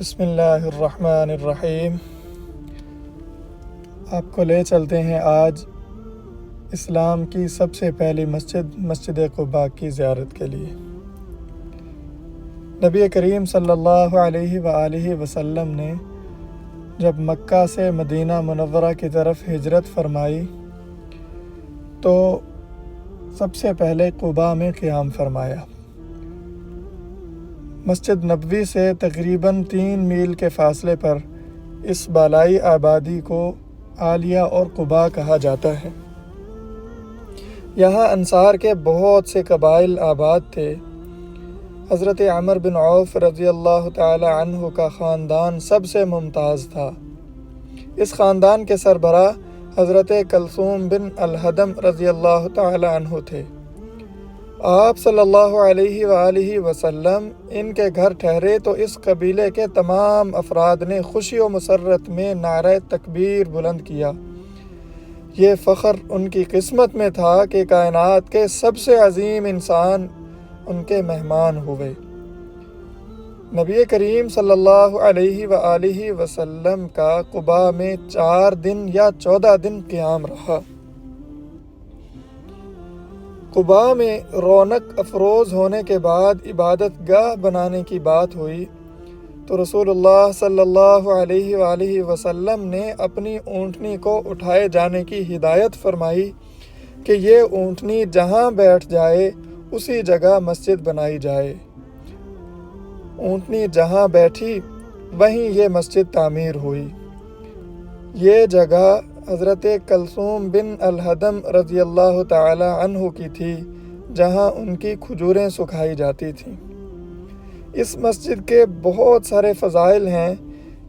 بسم اللہ الرحمن الرحیم۔ آپ کو لے چلتے ہیں آج اسلام کی سب سے پہلی مسجد قباء کی زیارت کے لیے۔ نبی کریم صلی اللہ علیہ وآلہ وسلم نے جب مکہ سے مدینہ منورہ کی طرف ہجرت فرمائی تو سب سے پہلے قباء میں قیام فرمایا۔ مسجد نبوی سے تقریباً 3 میل کے فاصلے پر اس بالائی آبادی کو عالیہ اور قباء کہا جاتا ہے۔ یہاں انصار کے بہت سے قبائل آباد تھے۔ حضرت عمر بن عوف رضی اللہ تعالی عنہ کا خاندان سب سے ممتاز تھا۔ اس خاندان کے سربراہ حضرت کلثوم بن الحدم رضی اللہ تعالی عنہ تھے۔ آپ صلی اللہ علیہ وآلہ وسلم ان کے گھر ٹھہرے تو اس قبیلے کے تمام افراد نے خوشی و مسرت میں نعرہ تکبیر بلند کیا۔ یہ فخر ان کی قسمت میں تھا کہ کائنات کے سب سے عظیم انسان ان کے مہمان ہوئے۔ نبی کریم صلی اللہ علیہ وآلہ وسلم کا قباء میں 4 دن یا 14 دن قیام رہا۔ قباء میں رونق افروز ہونے کے بعد عبادت گاہ بنانے کی بات ہوئی تو رسول اللہ صلی اللہ علیہ وآلہ وسلم نے اپنی اونٹنی کو اٹھائے جانے کی ہدایت فرمائی کہ یہ اونٹنی جہاں بیٹھ جائے اسی جگہ مسجد بنائی جائے۔ اونٹنی جہاں بیٹھی وہیں یہ مسجد تعمیر ہوئی۔ یہ جگہ حضرت کلثوم بن الحدم رضی اللہ تعالی عنہ کی تھی، جہاں ان کی کھجوریں سکھائی جاتی تھیں۔ اس مسجد کے بہت سارے فضائل ہیں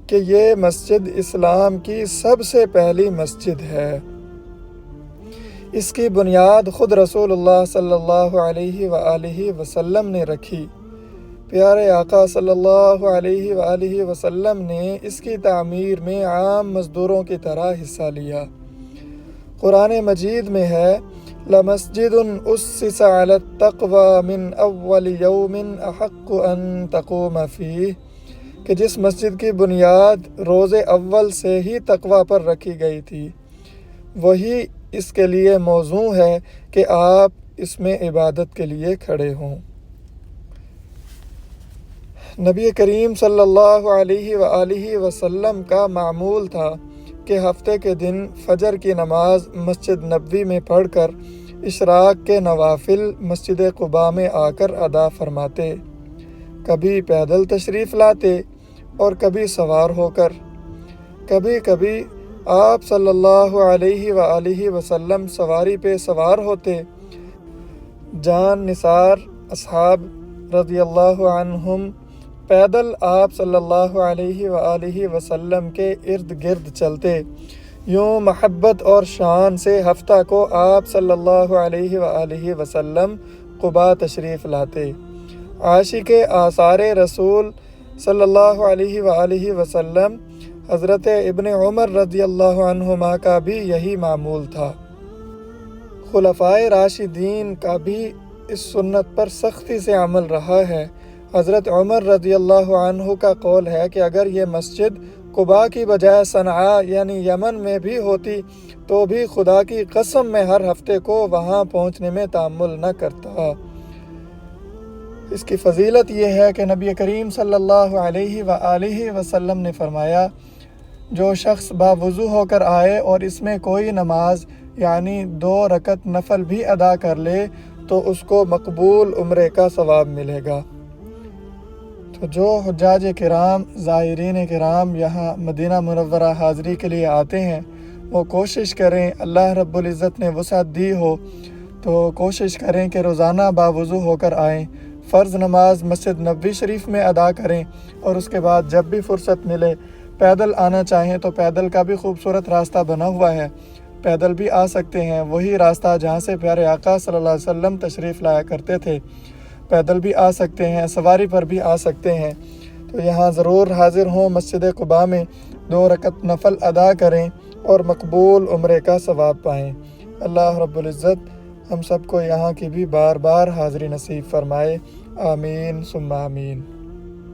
کہ یہ مسجد اسلام کی سب سے پہلی مسجد ہے۔ اس کی بنیاد خود رسول اللہ صلی اللہ علیہ وآلہ وسلم نے رکھی۔ پیارے آقا صلی اللہ علیہ وآلہ وسلم نے اس کی تعمیر میں عام مزدوروں کی طرح حصہ لیا۔ قرآن مجید میں ہے لَمَسْجِدٌ أُسِّسَ عَلَى التَّقْوَى مِنْ أَوَّلِ يَوْمٍ أَحَقُّ أَن تَقُومَ فِيهِ کہ جس مسجد کی بنیاد روز اول سے ہی تقوی پر رکھی گئی تھی، وہی اس کے لیے موزوں ہے کہ آپ اس میں عبادت کے لیے کھڑے ہوں۔ نبی کریم صلی اللہ علیہ وآلہ وسلم کا معمول تھا کہ ہفتے کے دن فجر کی نماز مسجد نبوی میں پڑھ کر اشراق کے نوافل مسجد قباء میں آ کر ادا فرماتے۔ کبھی پیدل تشریف لاتے اور کبھی سوار ہو کر۔ کبھی کبھی آپ صلی اللہ علیہ وآلہ وسلم سواری پہ سوار ہوتے۔ جان نثار اصحاب رضی اللہ عنہم پیدل آپ صلی اللہ علیہ وآلہ وسلم کے ارد گرد چلتے۔ یوں محبت اور شان سے ہفتہ کو آپ صلی اللہ علیہ وآلہ وسلم قباء تشریف لاتے۔ عاشق آثار رسول صلی اللہ علیہ وآلہ وسلم حضرت ابن عمر رضی اللہ عنہما کا بھی یہی معمول تھا۔ خلفائے راشدین کا بھی اس سنت پر سختی سے عمل رہا ہے۔ حضرت عمر رضی اللہ عنہ کا قول ہے کہ اگر یہ مسجد قباء کی بجائے صنعاء یعنی یمن میں بھی ہوتی تو بھی خدا کی قسم میں ہر ہفتے کو وہاں پہنچنے میں تأمل نہ کرتا۔ اس کی فضیلت یہ ہے کہ نبی کریم صلی اللہ علیہ وآلہ وسلم نے فرمایا جو شخص باوضو ہو کر آئے اور اس میں کوئی نماز یعنی 2 رکعت نفل بھی ادا کر لے تو اس کو مقبول عمرے کا ثواب ملے گا۔ تو جو حجاج کرام زائرین کرام یہاں مدینہ منورہ حاضری کے لیے آتے ہیں وہ کوشش کریں، اللہ رب العزت نے وسعت دی ہو تو کوشش کریں کہ روزانہ باوضو ہو کر آئیں، فرض نماز مسجد نبوی شریف میں ادا کریں اور اس کے بعد جب بھی فرصت ملے پیدل آنا چاہیں تو پیدل کا بھی خوبصورت راستہ بنا ہوا ہے، پیدل بھی آ سکتے ہیں، وہی راستہ جہاں سے پیارے آقا صلی اللہ علیہ وسلم تشریف لایا کرتے تھے، پیدل بھی آ سکتے ہیں، سواری پر بھی آ سکتے ہیں۔ تو یہاں ضرور حاضر ہوں، مسجد قباء میں 2 رکعت نفل ادا کریں اور مقبول عمرے کا ثواب پائیں۔ اللہ رب العزت ہم سب کو یہاں کی بھی بار بار حاضری نصیب فرمائے۔ آمین ثم آمین۔